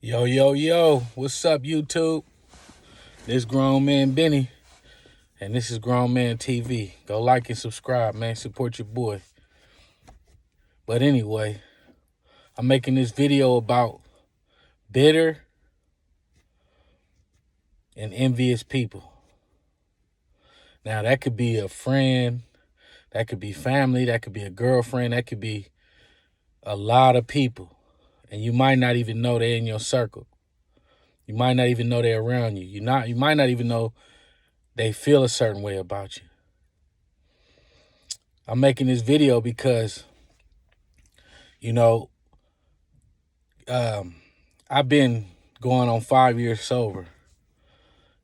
Yo, yo, yo, what's up, YouTube? This grown man Benny, and this is Grown Man TV. Go like and subscribe, man. Support your boy. But anyway, I'm making this video about bitter and envious people. Now, that could be a friend, that could be family, that could be a girlfriend, that could be a lot of people. And you might not even know they're in your circle. You might not even know they're around you. You might not even know they feel a certain way about you. I'm making this video because, you know, I've been going on 5 years sober.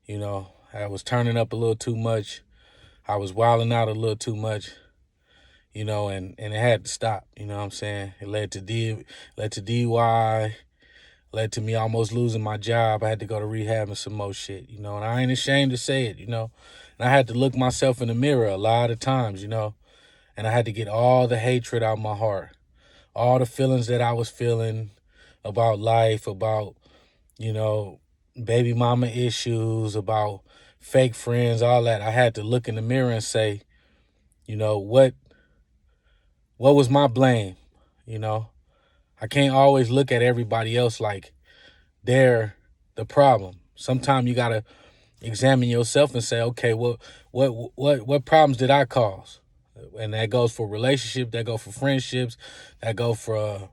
You know, I was turning up a little too much. I was wilding out a little too much, you know, and it had to stop. You know what I'm saying? It led to DUI, led to me almost losing my job. I had to go to rehab and some more shit, you know, and I ain't ashamed to say it, you know. And I had to look myself in the mirror a lot of times, you know, and I had to get all the hatred out of my heart, all the feelings that I was feeling about life, about, you know, baby mama issues, about fake friends, all that. I had to look in the mirror and say, you know, what was my blame? You know, I can't always look at everybody else like they're the problem. Sometimes you got to examine yourself and say, okay, what problems did I cause? And that goes for relationships, that goes for friendships, that goes for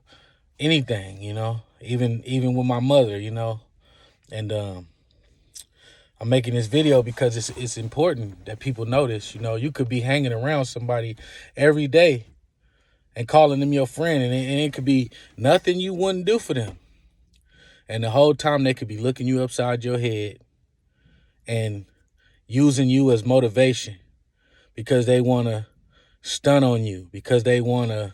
anything, you know, even with my mother, you know. And I'm making this video because it's important that people know this. You know, you could be hanging around somebody every day and calling them your friend, and it could be nothing you wouldn't do for them. And the whole time they could be looking you upside your head and using you as motivation because they want to stun on you, because they want to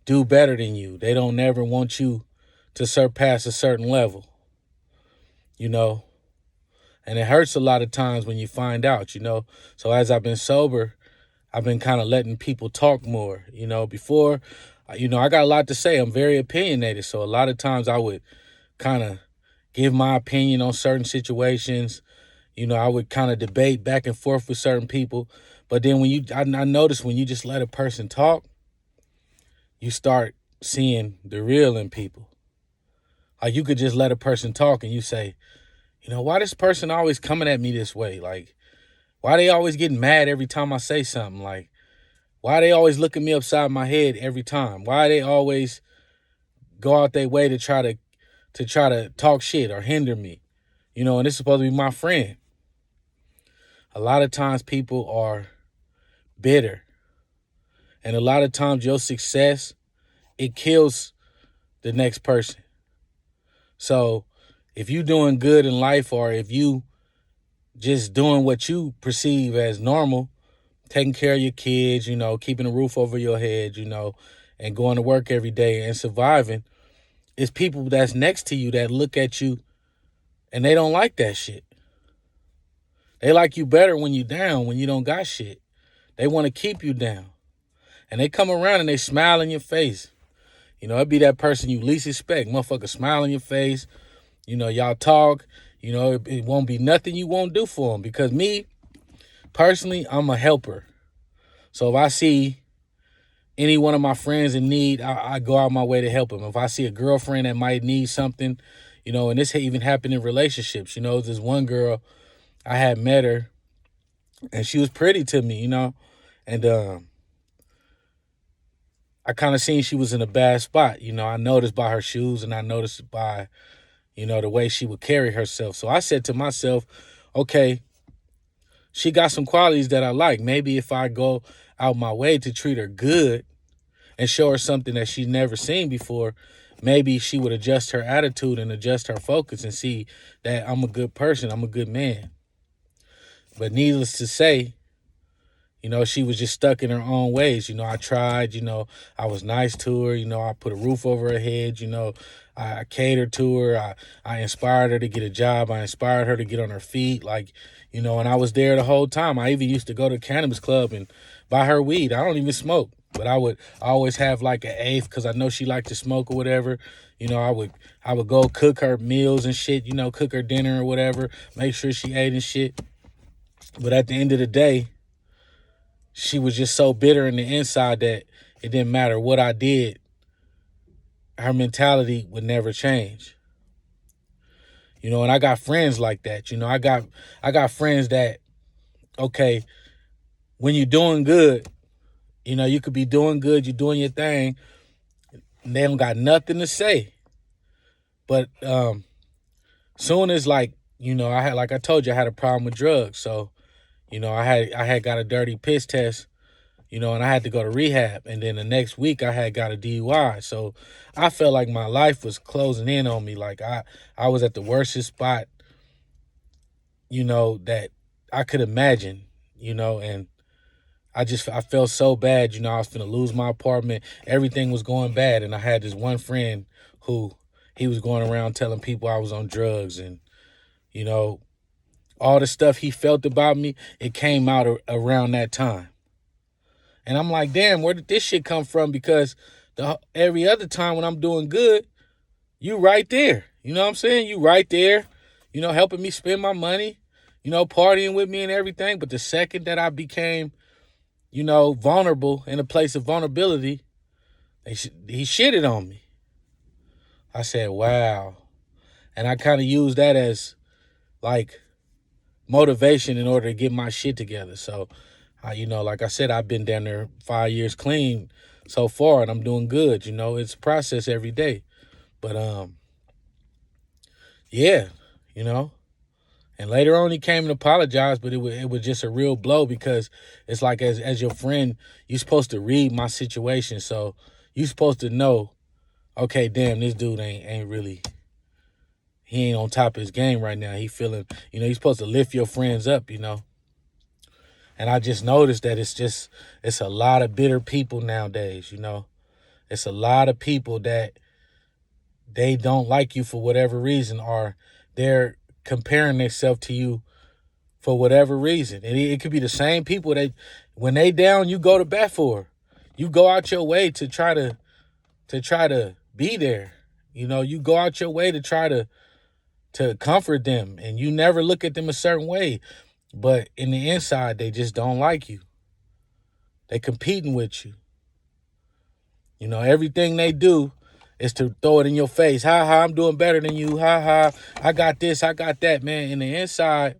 do better than you. They don't never want you to surpass a certain level, you know. And it hurts a lot of times when you find out, you know. So as I've been sober, I've been kind of letting people talk more, you know. Before, you know, I got a lot to say. I'm very opinionated. So a lot of times I would kind of give my opinion on certain situations. You know, I would kind of debate back and forth with certain people. But then I noticed when you just let a person talk, you start seeing the real in people. Like you could just let a person talk and you say, you know, why this person always coming at me this way? Like, why they always getting mad every time I say something? Like, why they always looking me upside my head every time? Why they always go out their way to try to talk shit or hinder me? You know, and it's supposed to be my friend. A lot of times people are bitter. And a lot of times your success, it kills the next person. So if you doing good in life, or if you just doing what you perceive as normal, taking care of your kids, you know, keeping a roof over your head, you know, and going to work every day and surviving, it's people that's next to you that look at you and they don't like that shit. They like you better when you down, when you don't got shit. They want to keep you down. And they come around and they smile in your face. You know, it'd be that person you least expect. Motherfucker smile in your face. You know, y'all talk. You know, it won't be nothing you won't do for them. Because me, personally, I'm a helper. So if I see any one of my friends in need, I go out my way to help them. If I see a girlfriend that might need something, you know, and this even happened in relationships. You know, this one girl, I had met her, and she was pretty to me, you know. And I kind of seen she was in a bad spot. You know, I noticed by her shoes, and I noticed by, you know, the way she would carry herself. So I said to myself, okay, she got some qualities that I like. Maybe if I go out my way to treat her good and show her something that she's never seen before, maybe she would adjust her attitude and adjust her focus and see that I'm a good person, I'm a good man. But needless to say, you know, she was just stuck in her own ways. You know, I tried, you know, I was nice to her. You know, I put a roof over her head. You know, I catered to her. I inspired her to get a job. I inspired her to get on her feet. Like, you know, and I was there the whole time. I even used to go to the cannabis club and buy her weed. I don't even smoke. But I always have like an eighth because I know she liked to smoke or whatever. You know, I would go cook her meals and shit, you know, cook her dinner or whatever, make sure she ate and shit. But at the end of the day, she was just so bitter in the inside that it didn't matter what I did, her mentality would never change. You know, and I got friends like that. You know, I got friends that, okay, when you're doing good, you know, you could be doing good, you're doing your thing, and they don't got nothing to say. But soon as, like, you know, I had, like I told you, I had a problem with drugs. So, you know, I had got a dirty piss test, you know, and I had to go to rehab. And then the next week I had got a DUI. So I felt like my life was closing in on me. Like I was at the worstest spot, you know, that I could imagine, you know, and I felt so bad, you know, I was gonna lose my apartment. Everything was going bad. And I had this one friend who he was going around telling people I was on drugs, and, you know, all the stuff he felt about me, it came out around that time. And I'm like, damn, where did this shit come from? Because every other time when I'm doing good, you right there. You know what I'm saying? You right there, you know, helping me spend my money, you know, partying with me and everything. But the second that I became, you know, vulnerable in a place of vulnerability, he shitted on me. I said, wow. And I kind of used that as like motivation in order to get my shit together. So, you know, like I said, I've been down there 5 years clean so far, and I'm doing good. You know, it's a process every day. But yeah, you know. And later on, he came and apologized, but it was just a real blow because it's like as your friend, you're supposed to read my situation, so you're supposed to know, okay, damn, this dude ain't really, he ain't on top of his game right now. He feeling, you know, you're supposed to lift your friends up, you know. And I just noticed that it's a lot of bitter people nowadays, you know. It's a lot of people that they don't like you for whatever reason, or they're comparing themselves to you for whatever reason. And it could be the same people that when they down, you go to bat for. You go out your way to try to be there. You know, you go out your way to try to comfort them, and you never look at them a certain way. But in the inside, they just don't like you. They competing with you. You know, everything they do is to throw it in your face. Ha ha, I'm doing better than you. Ha ha, I got this, I got that, man. In the inside,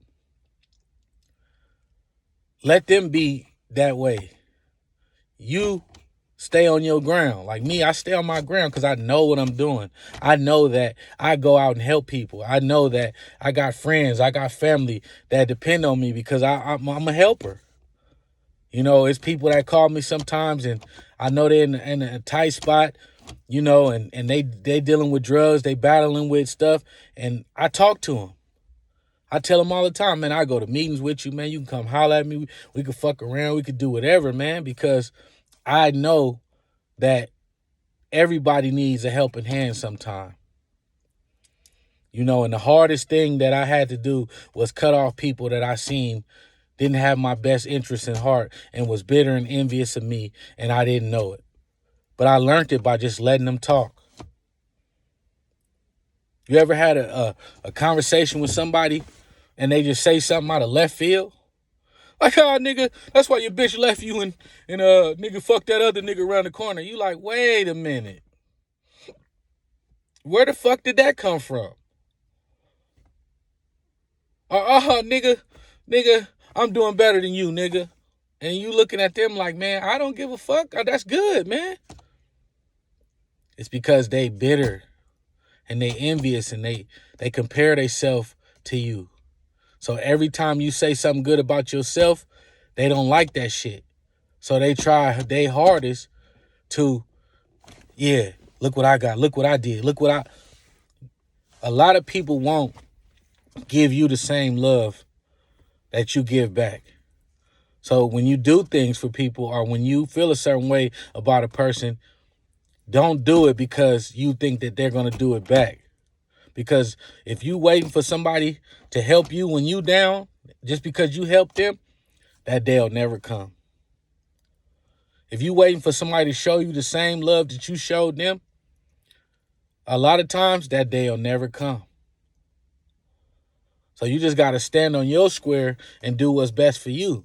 let them be that way. You stay on your ground. Like me, I stay on my ground because I know what I'm doing. I know that I go out and help people. I know that I got friends, I got family that depend on me because I'm a helper. You know, it's people that call me sometimes, and I know they're in a tight spot, you know, and they dealing with drugs, they battling with stuff, and I talk to them. I tell them all the time, man, I go to meetings with you, man. You can come holler at me. We can fuck around. We could do whatever, man, because I know that everybody needs a helping hand sometime. You know, and the hardest thing that I had to do was cut off people that I seen didn't have my best interest in heart and was bitter and envious of me, and I didn't know it. But I learned it by just letting them talk. You ever had a conversation with somebody and they just say something out of left field? Like, oh, nigga, that's why your bitch left you and nigga, fuck that other nigga around the corner. You like, wait a minute. Where the fuck did that come from? Nigga, I'm doing better than you, nigga. And you looking at them like, man, I don't give a fuck. Oh, that's good, man. It's because they bitter and they envious and they compare themselves to you. So every time you say something good about yourself, they don't like that shit. So they try their hardest to, yeah, look what I got. Look what I did. A lot of people won't give you the same love that you give back. So when you do things for people or when you feel a certain way about a person, don't do it because you think that they're going to do it back. Because if you waiting for somebody to help you when you down, just because you help them, that day will never come. If you waiting for somebody to show you the same love that you showed them, a lot of times that day will never come. So you just got to stand on your square and do what's best for you.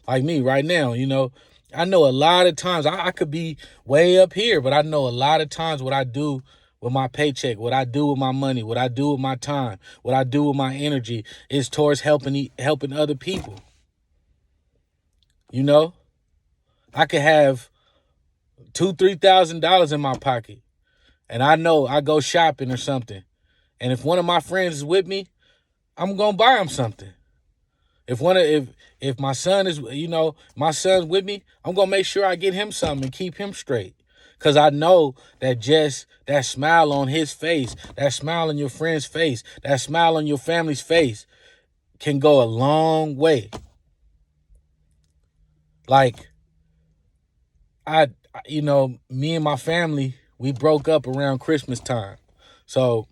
Like me right now, I know a lot of times I could be way up here, but I know a lot of times what I do with my paycheck, what I do with my money, what I do with my time, what I do with my energy is towards helping other people. I could have $2,000-$3,000 in my pocket, and I know I go shopping or something, and if one of my friends is with me, I'm gonna buy him something. If my son is, my son's with me, I'm gonna make sure I get him something and keep him straight. Cause I know that just that smile on his face, that smile on your friend's face, that smile on your family's face can go a long way. Like, me and my family, we broke up around Christmas time. So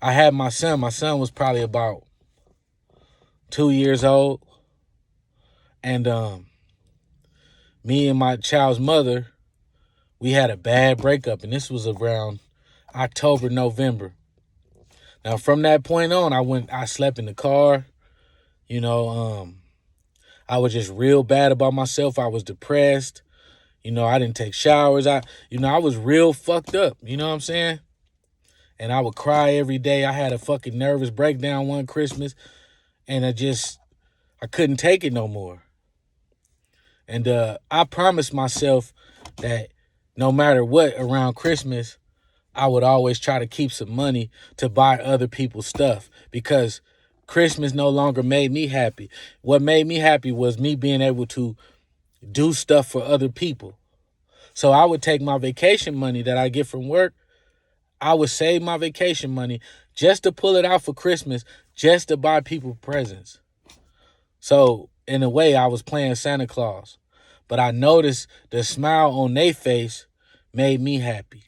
I had my son. My son was probably about 2 years old. And me and my child's mother, we had a bad breakup. And this was around October, November. Now, from that point on, I slept in the car. I was just real bad about myself. I was depressed. I didn't take showers. I was real fucked up. You know what I'm saying? And I would cry every day. I had a fucking nervous breakdown one Christmas. And I couldn't take it no more. And I promised myself that no matter what, around Christmas, I would always try to keep some money to buy other people's stuff, because Christmas no longer made me happy. What made me happy was me being able to do stuff for other people. So I would take my vacation money that I get from work. I would save my vacation money just to pull it out for Christmas, just to buy people presents. So in a way, I was playing Santa Claus. But I noticed the smile on their face made me happy.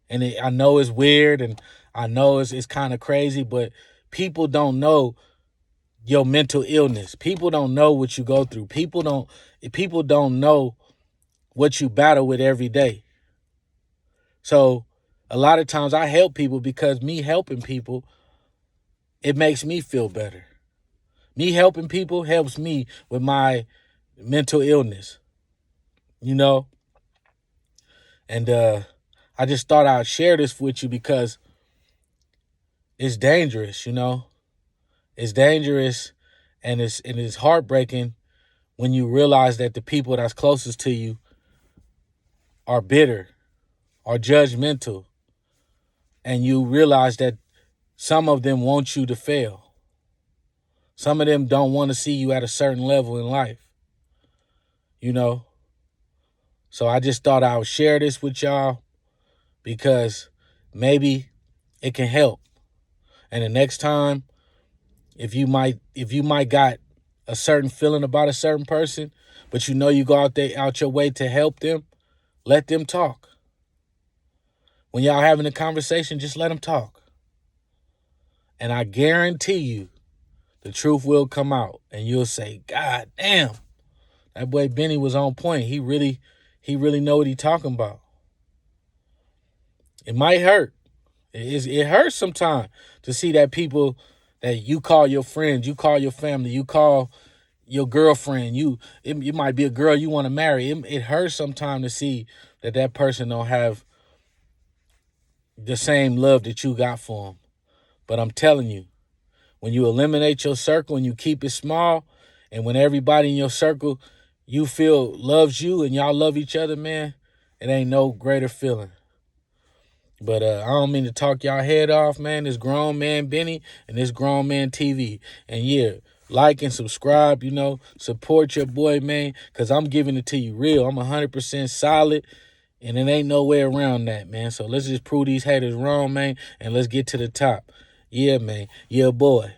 And I know it's weird, and I know it's kind of crazy, but people don't know your mental illness. People don't know what you go through. People don't know what you battle with every day. So a lot of times I help people because me helping people, it makes me feel better. Me helping people helps me with my mental illness, And I just thought I'd share this with you because it's dangerous, It's dangerous, and it's heartbreaking when you realize that the people that's closest to you are bitter, are judgmental, and you realize that some of them want you to fail. Some of them don't want to see you at a certain level in life, So I just thought I would share this with y'all because maybe it can help. And the next time, if you might got a certain feeling about a certain person, but you go out your way to help them, let them talk. When y'all having a conversation, just let them talk. And I guarantee you, the truth will come out, and you'll say, God damn, that boy Benny was on point. He really know what he talking about. It might hurt. It hurts sometimes to see that people that you call your friends, you call your family, you call your girlfriend, it might be a girl you want to marry. It hurts sometimes to see that person don't have the same love that you got for them. But I'm telling you, when you eliminate your circle and you keep it small, and when everybody in your circle you feel loves you and y'all love each other, man, it ain't no greater feeling. But I don't mean to talk y'all head off, man. This grown man Benny and this grown man TV. And yeah, like and subscribe, support your boy, man, because I'm giving it to you real. I'm 100% solid, and it ain't no way around that, man. So let's just prove these haters wrong, man, and let's get to the top. Yeah, man. Yeah, boy.